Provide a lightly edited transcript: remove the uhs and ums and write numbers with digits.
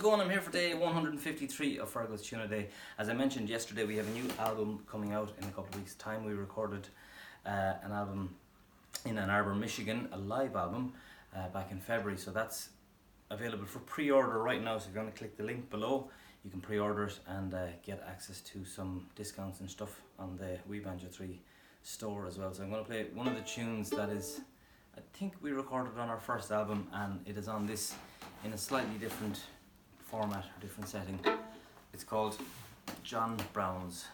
it going? I'm here for day 153 of Fergal's Tuna Day. As I mentioned yesterday, we have a new album coming out in a couple of weeks' time. We recorded an album in Ann Arbor, Michigan, a live album back in February. So that's available for pre-order right now. So if you want to click the link below, you can pre-order it and get access to some discounts and stuff on the We Banjo 3 store as well. So I'm going to play one of the tunes that is, I think we recorded on our first album, and it is on this in a slightly different format, different setting. It's called John Brown's.